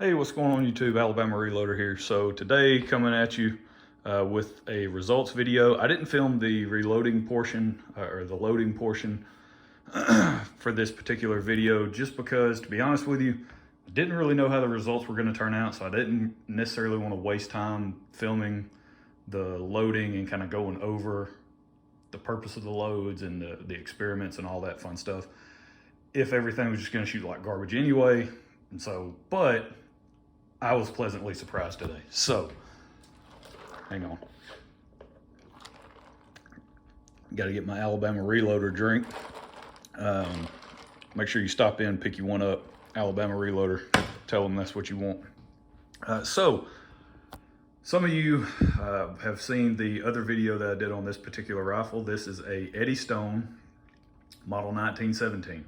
Hey, what's going on YouTube? Alabama Reloader here. So today coming at you with a results video. I didn't film the reloading portion or the loading portion for this particular video just because, to be honest with you, I didn't really know how the results were going to turn out. So I didn't necessarily want to waste time filming the loading and kind of going over the purpose of the loads and the experiments and all that fun stuff if everything was just going to shoot like garbage anyway. And so, but I was pleasantly surprised today. So, hang on. Got to get my Alabama Reloader drink. Make sure you stop in, pick you one up. Alabama Reloader. Tell them that's what you want. So, some of you have seen the other video that I did on this particular rifle. This is a Eddystone model 1917.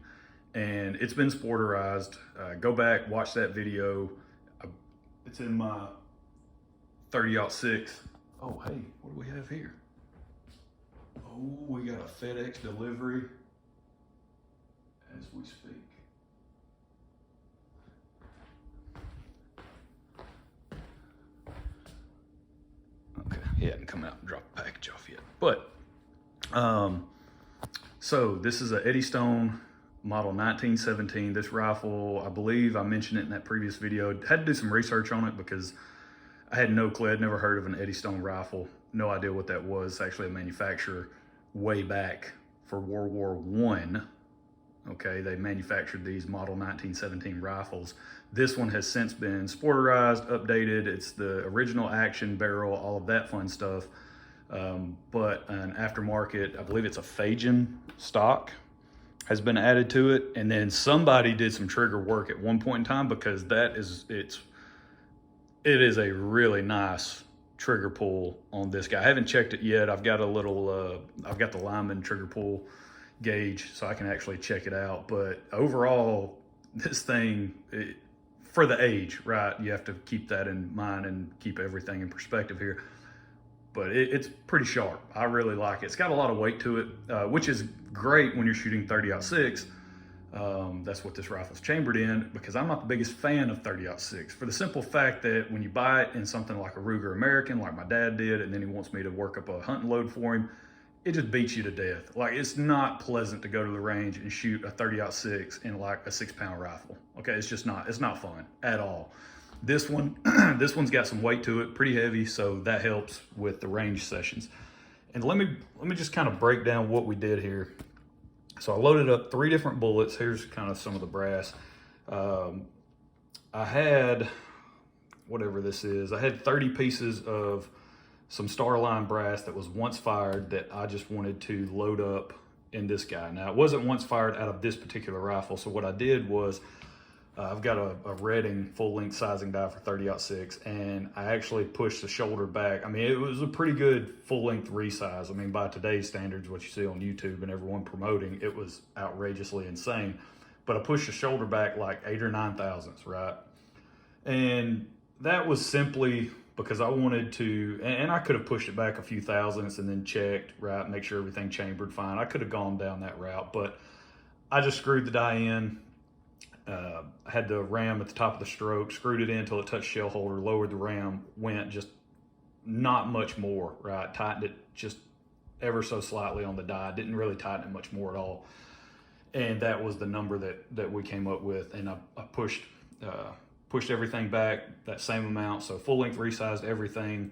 And it's been sporterized. Go back, watch that video. It's in my 30-06. Oh, hey, what do we have here? Oh, we got a FedEx delivery as we speak. Okay, he hadn't come out and dropped the package off yet. But, so this is a Eddystone model 1917. This rifle, I believe I mentioned it in that previous video. Had to do some research on it because I had no clue. I'd never heard of an Eddystone rifle. No idea what that was. It's actually a manufacturer way back for World War I. Okay, they manufactured these model 1917 rifles. This one has since been sporterized, updated. It's the original action barrel, all of that fun stuff. But an aftermarket, I believe it's a Fajan stock, has been added to it. And then somebody did some trigger work at one point in time because it is a really nice trigger pull on this guy. I haven't checked it yet. I've got a little, I've got the Lyman trigger pull gauge so I can actually check it out. But overall, this thing, for the age, right? You have to keep that in mind and keep everything in perspective here. But it's pretty sharp. I really like it. It's got a lot of weight to it, which is great when you're shooting 30-06. That's what this rifle's chambered in, because I'm not the biggest fan of 30-06 for the simple fact that when you buy it in something like a Ruger American, like my dad did, and then he wants me to work up a hunting load for him, it just beats you to death. Like, it's not pleasant to go to the range and shoot a 30-06 in like a 6-pound rifle. Okay, it's just not, it's not fun at all. This one, this one's got some weight to it, pretty heavy, so that helps with the range sessions. And let me just kind of break down what we did here. So I loaded up 3 different bullets. Here's kind of some of the brass. I had, whatever this is, I had 30 pieces of some Starline brass that was once fired that I just wanted to load up in this guy. Now, it wasn't once fired out of this particular rifle, so what I did was, I've got a Redding full-length sizing die for 30-06, and I actually pushed the shoulder back. I mean, it was a pretty good full-length resize. I mean, by today's standards, what you see on YouTube and everyone promoting, it was outrageously insane. But I pushed the shoulder back like 8 or 9 thousandths, right? And that was simply because I wanted to, and I could have pushed it back a few thousandths and then checked, right, make sure everything chambered fine. I could have gone down that route, but I just screwed the die in. I had the ram at the top of the stroke, screwed it in until it touched shell holder, lowered the ram, went just not much more, right? Tightened it just ever so slightly on the die. Didn't really tighten it much more at all. And that was the number that we came up with. And I pushed everything back that same amount. So full length resized everything.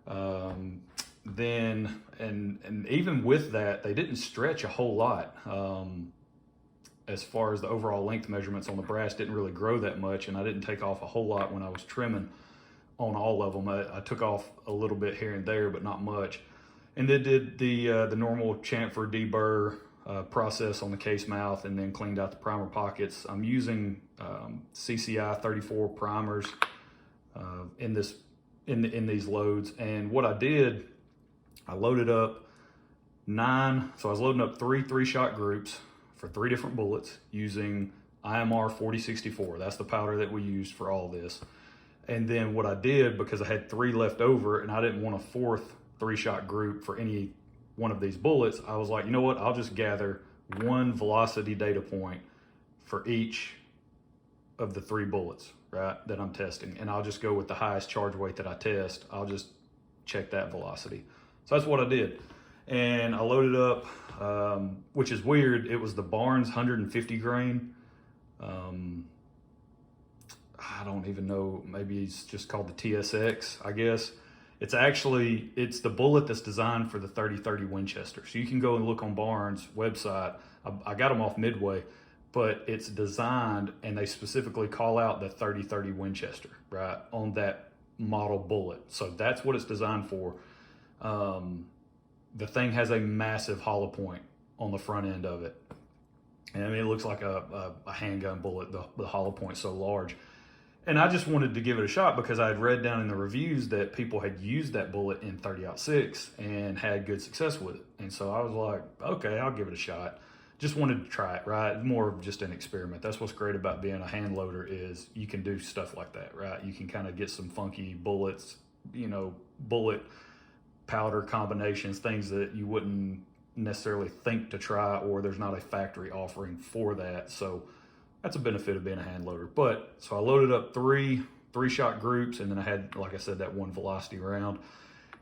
Then, and even with that, they didn't stretch a whole lot. As far as the overall length measurements on the brass didn't really grow that much, and I didn't take off a whole lot when I was trimming on all of them. I took off a little bit here and there, but not much. And then did the normal chamfer deburr process on the case mouth, and then cleaned out the primer pockets. I'm using CCI 34 primers in these loads. And what I did, I loaded up 9. So I was loading up 3 3-shot groups for 3 different bullets using IMR 4064. That's the powder that we used for all this. And then what I did, because I had 3 left over and I didn't want a 4th 3-shot group for any one of these bullets, I was like, you know what, I'll just gather 1 velocity data point for each of the 3 bullets, right, that I'm testing. And I'll just go with the highest charge weight that I test. I'll just check that velocity. So that's what I did. And I loaded up, which is weird. It was the Barnes 150 grain. I don't even know, maybe it's just called the TSX, I guess. It's the bullet that's designed for the 30-30 Winchester. So you can go and look on Barnes' website. I got them off Midway, but it's designed, and they specifically call out the 30-30 Winchester, right, on that model bullet. So that's what it's designed for. The thing has a massive hollow point on the front end of it. And I mean, it looks like a handgun bullet, the hollow point's so large. And I just wanted to give it a shot because I had read down in the reviews that people had used that bullet in 30-06 and had good success with it. And so I was like, okay, I'll give it a shot. Just wanted to try it, right? More of just an experiment. That's what's great about being a hand loader is you can do stuff like that, right? You can kind of get some funky bullets, you know, bullet powder combinations, things that you wouldn't necessarily think to try, or there's not a factory offering for that. So that's a benefit of being a hand loader. But so I loaded up three shot groups, and then I had, like I said, that one velocity round.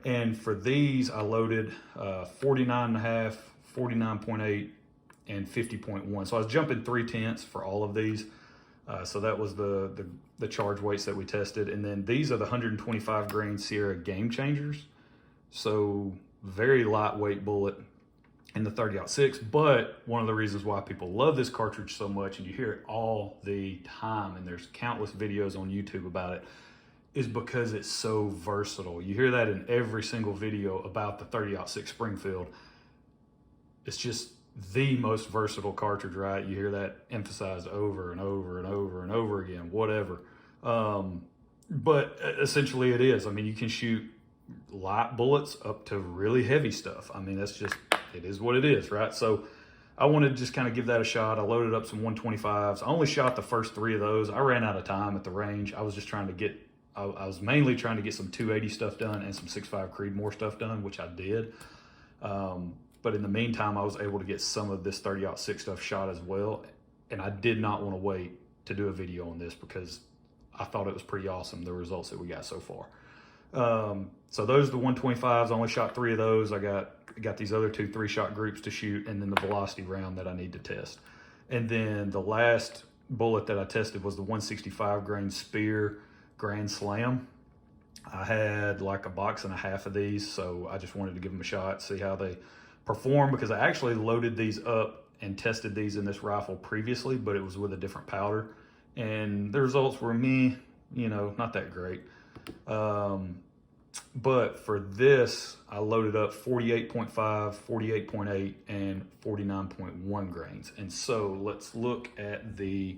And for these, I loaded 49.5, 49.8, and 50.1. So I was jumping 3/10 for all of these. So that was the charge weights that we tested. And then these are the 125 grain Sierra Game Changers. So very lightweight bullet in the 30-06, but one of the reasons why people love this cartridge so much, and you hear it all the time, and there's countless videos on YouTube about it, is because it's so versatile. You hear that in every single video about the 30-06 Springfield. It's just the most versatile cartridge, right? You hear that emphasized over and over and over and over again, whatever. But essentially it is. I mean, you can shoot light bullets up to really heavy stuff. I mean, that's just, it is what it is, right? So I wanted to just kind of give that a shot. I loaded up some 125s. I only shot the first 3 of those. I ran out of time at the range. I was just trying to get, I was mainly trying to get some 280 stuff done and some 6.5 Creedmoor stuff done, which I did. But in the meantime, I was able to get some of this 30-06 stuff shot as well. And I did not want to wait to do a video on this because I thought it was pretty awesome, the results that we got so far. So those are the 125s. I only shot 3 of those. I got these other 2 3-shot groups to shoot, and then the velocity round that I need to test. And then the last bullet that I tested was the 165 grain Spear Grand Slam. I had like a box and a half of these, so I just wanted to give them a shot, see how they perform, because I actually loaded these up and tested these in this rifle previously, but it was with a different powder. And the results were not that great. But for this, I loaded up 48.5, 48.8, and 49.1 grains. And so let's look at the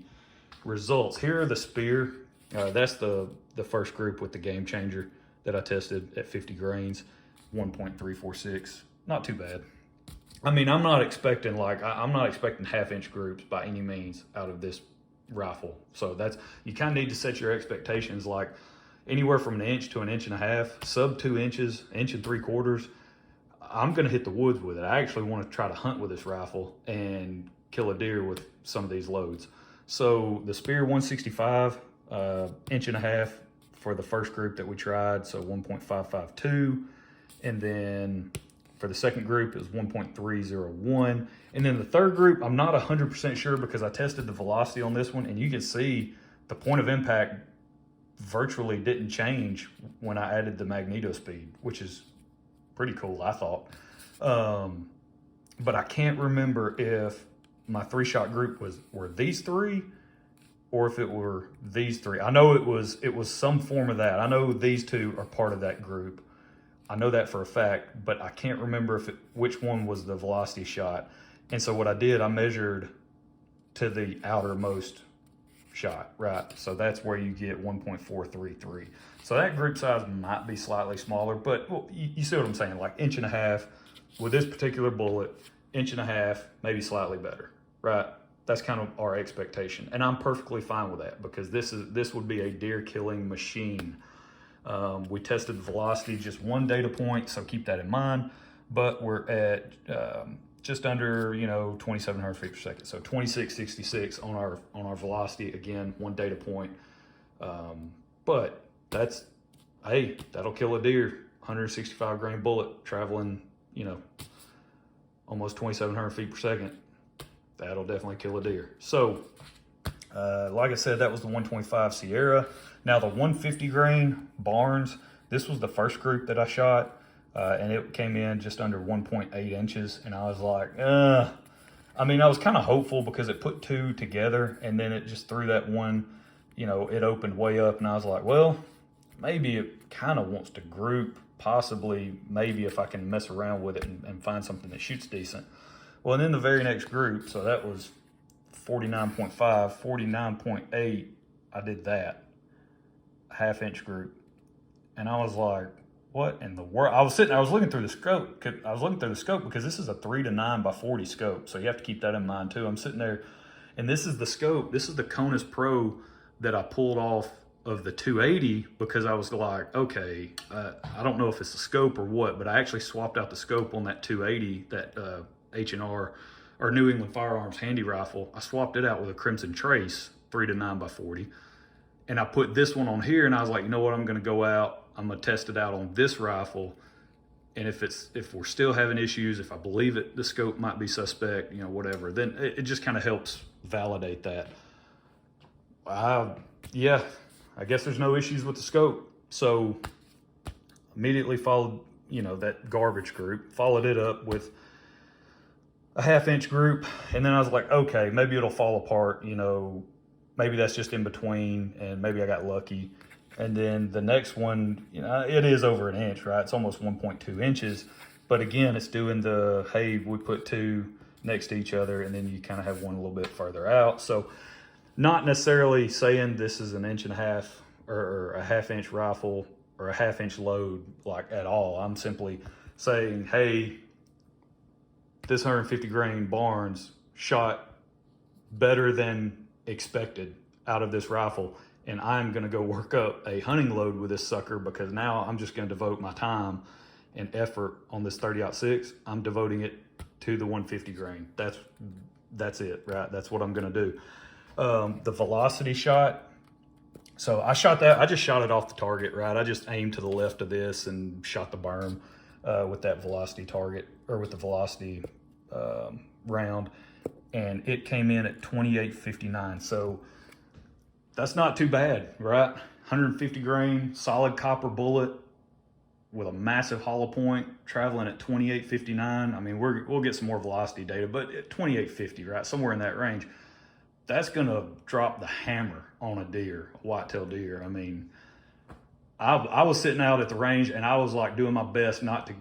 results. Here are the Spear. That's the first group with the Game Changer that I tested at 50 grains, 1.346. Not too bad. I mean, I'm not expecting half-inch groups by any means out of this rifle. So you kind of need to set your expectations like anywhere from 1 inch to 1.5 inches, sub 2 inches, 1 3/4 inches. I'm going to hit the woods with it. I actually want to try to hunt with this rifle and kill a deer with some of these loads. So the Spear 165, 1.5 inches for the first group that we tried, so 1.552. And then for the second group, it was 1.301. And then the third group, I'm not 100% sure because I tested the velocity on this one, and you can see the point of impact virtually didn't change when I added the magneto speed, which is pretty cool, I thought. But I can't remember if my 3-shot group were these 3 or if it were these 3. I know it was some form of that. I know these 2 are part of that group. I know that for a fact, but I can't remember which one was the velocity shot. And so what I did, I measured to the outermost shot, right? So that's where you get 1.433. So that group size might be slightly smaller, but you see what I'm saying? Like 1.5 inches with this particular bullet, 1.5 inches, maybe slightly better, right? That's kind of our expectation. And I'm perfectly fine with that because this would be a deer killing machine. We tested the velocity, just one data point, so keep that in mind. But we're at just under 2,700 feet per second, so 2666 on our velocity. Again, one data point. But that's, hey, that'll kill a deer. 165 grain bullet traveling, you know, almost 2,700 feet per second. That'll definitely kill a deer. So, like I said, that was the 125 Sierra. Now the 150 grain Barnes, this was the first group that I shot, and it came in just under 1.8 inches. And I was like, I mean, I was kind of hopeful because it put two together, and then it just threw that one, you know, it opened way up, and I was like, well, maybe it kind of wants to group, possibly, maybe if I can mess around with it and find something that shoots decent. Well, and then the very next group, so that was 49.5, 49.8, I did that, half-inch group. And I was like, what in the world? I was looking through the scope. Because this is a 3 to 9 by 40 scope. So you have to keep that in mind too. I'm sitting there, and this is the scope. This is the Conus Pro that I pulled off of the 280 because I was like, okay, I don't know if it's the scope or what, but I actually swapped out the scope on that 280, that H&R, or New England Firearms handy rifle. I swapped it out with a Crimson Trace 3 to 9 by 40. And I put this one on here, and I was like, you know what, I'm gonna go out, I'm gonna test it out on this rifle. And if we're still having issues, if I believe it, the scope might be suspect, you know, whatever, then it just kind of helps validate that. Yeah, I guess there's no issues with the scope. So immediately followed, you know, that garbage group, followed it up with a half-inch group. And then I was like, okay, maybe it'll fall apart, you know, maybe that's just in between, and maybe I got lucky. And then the next one, you know, it is over an inch, right? It's almost 1.2 inches. But again, it's doing the, hey, we put two next to each other, and then you kind of have one a little bit further out. So not necessarily saying this is an inch and a half or a half-inch rifle or a half-inch load, like, at all. I'm simply saying, hey, this 150 grain Barnes shot better than expected out of this rifle, and I'm gonna go work up a hunting load with this sucker because now I'm just gonna devote my time and effort on this 30-06. I'm devoting it to the 150 grain. That's it, right? That's what I'm gonna do. The velocity shot, so I just shot it off the target, right? I just aimed to the left of this and shot the berm with that velocity target, or with the velocity round, and it came in at 28.59. So that's not too bad, right? 150 grain, solid copper bullet with a massive hollow point, traveling at 28.59. I mean, we'll get some more velocity data, but at 28.50, right? Somewhere in that range. That's gonna drop the hammer on a deer, a whitetail deer. I mean, I was sitting out at the range, and I was like doing my best not to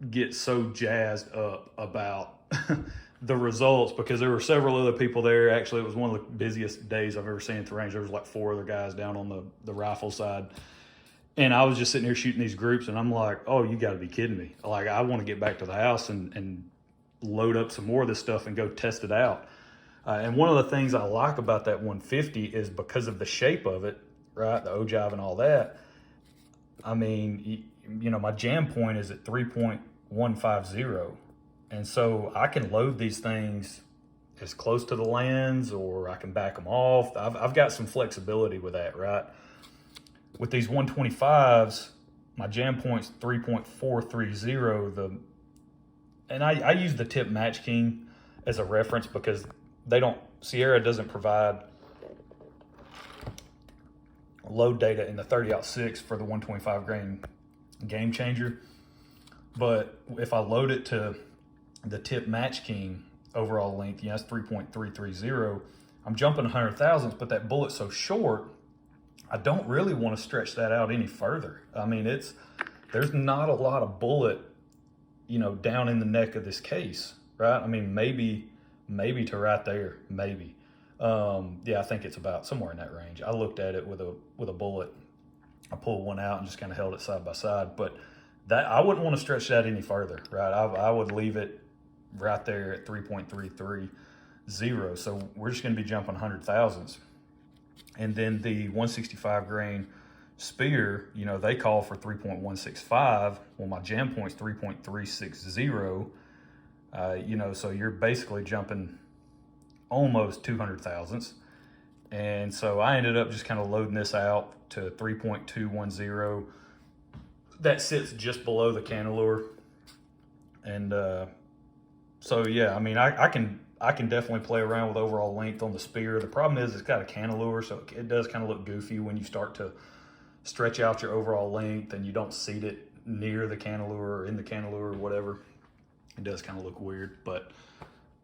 get so jazzed up about the results, because there were several other people there. Actually, it was one of the busiest days I've ever seen at the range. There was like 4 other guys down on the rifle side. And I was just sitting here shooting these groups, and I'm like, oh, you gotta be kidding me. Like, I wanna get back to the house and load up some more of this stuff and go test it out. And one of the things I like about that 150 is because of the shape of it, right? The ogive and all that. I mean, you know, my jam point is at 3.150. And so I can load these things as close to the lands, or I can back them off. I've got some flexibility with that, right? With these 125s, my jam point's 3.430. And I use the tip Match King as a reference because Sierra doesn't provide load data in the 30-06 for the 125 grain Game Changer. But if I load it to the tip Match King overall length, that's 3.330. I'm jumping 100 thousandths, but that bullet's so short, I don't really want to stretch that out any further. I mean, there's not a lot of bullet, you know, down in the neck of this case, right? I mean, maybe to right there, maybe. Yeah, I think it's about somewhere in that range. I looked at it with a bullet. I pulled one out and just kind of held it side by side, but that I wouldn't want to stretch that any further, right? I would leave it right there at 3.330. So we're just going to be jumping 100 thousandths. And then the 165 grain spear, you know, they call for 3.165. Well, my jam point's 3.360. You know, so you're basically jumping almost 200 thousandths. And so I ended up just kind of loading this out to 3.210. That sits just below the cantilure. And so yeah, I mean, I can definitely play around with overall length on the spear. The problem is it's got a cantilure, so it does kind of look goofy when you start to stretch out your overall length and you don't seat it near the cantilure or in the cantilure or whatever. It does kind of look weird, but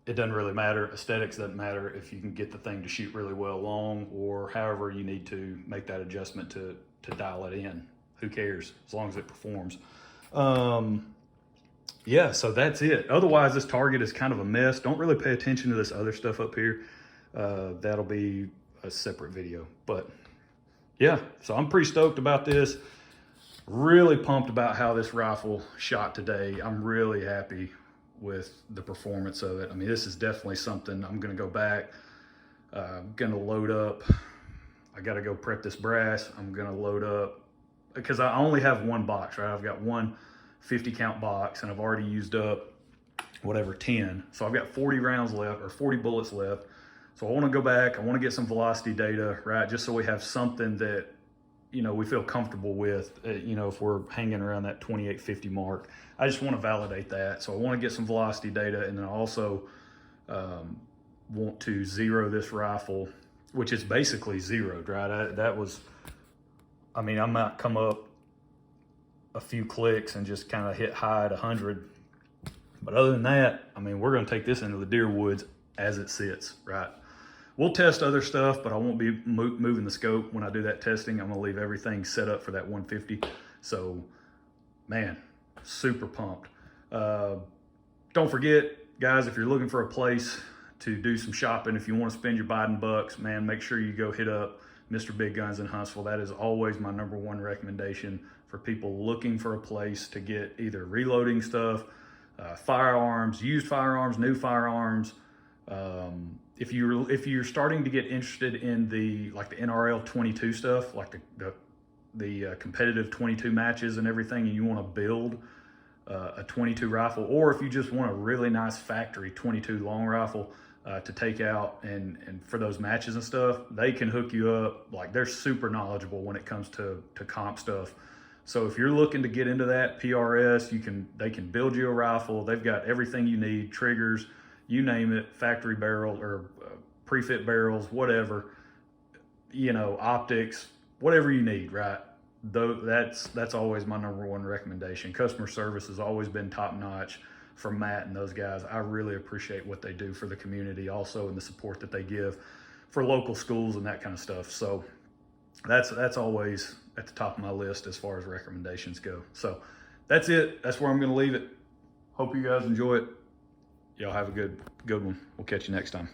it doesn't really matter. Aesthetics doesn't matter if you can get the thing to shoot really well long, or however you need to make that adjustment to dial it in. Who cares, as long as it performs. Yeah, so that's it. Otherwise, this target is kind of a mess. Don't really pay attention to this other stuff up here. That'll be a separate video. But yeah, so I'm pretty stoked about this. Really pumped about how this rifle shot today. I'm really happy with the performance of it. I mean, this is definitely something I'm gonna go back. I'm gonna load up. I gotta go prep this brass. I'm gonna load up, because I only have one box, right? I've got one 50 count box and I've already used up whatever 10. So I've got 40 rounds left, or 40 bullets left. So I wanna go back, I wanna get some velocity data, right? Just so we have something that, you know, we feel comfortable with, you know, if we're hanging around that 2850 mark. I just want to validate that. So I want to get some velocity data, and then I also want to zero this rifle, which is basically zeroed, right? I mean, I might come up a few clicks and just kind of hit high at 100. But other than that, I mean, we're going to take this into the deer woods as it sits, right? We'll test other stuff, but I won't be moving the scope when I do that testing. I'm gonna leave everything set up for that 150. So, man, super pumped. Don't forget, guys, if you're looking for a place to do some shopping, if you wanna spend your Biden bucks, man, make sure you go hit up Mr. Big Guns in Huntsville. That is always my #1 recommendation for people looking for a place to get either reloading stuff, firearms, used firearms, new firearms. If you're starting to get interested in the NRL 22 stuff, like the competitive 22 matches and everything, and you want to build a 22 rifle, or if you just want a really nice factory 22 long rifle to take out and for those matches and stuff, they can hook you up. Like, they're super knowledgeable when it comes to comp stuff. So if you're looking to get into that, PRS, they can build you a rifle. They've got everything you need, triggers, you name it, factory barrel or pre-fit barrels, whatever, you know, optics, whatever you need, right? Though that's always my #1 recommendation. Customer service has always been top notch from Matt and those guys. I really appreciate what they do for the community also, and the support that they give for local schools and that kind of stuff. So that's always at the top of my list as far as recommendations go. So that's it. That's where I'm going to leave it. Hope you guys enjoy it. Y'all have a good one. We'll catch you next time.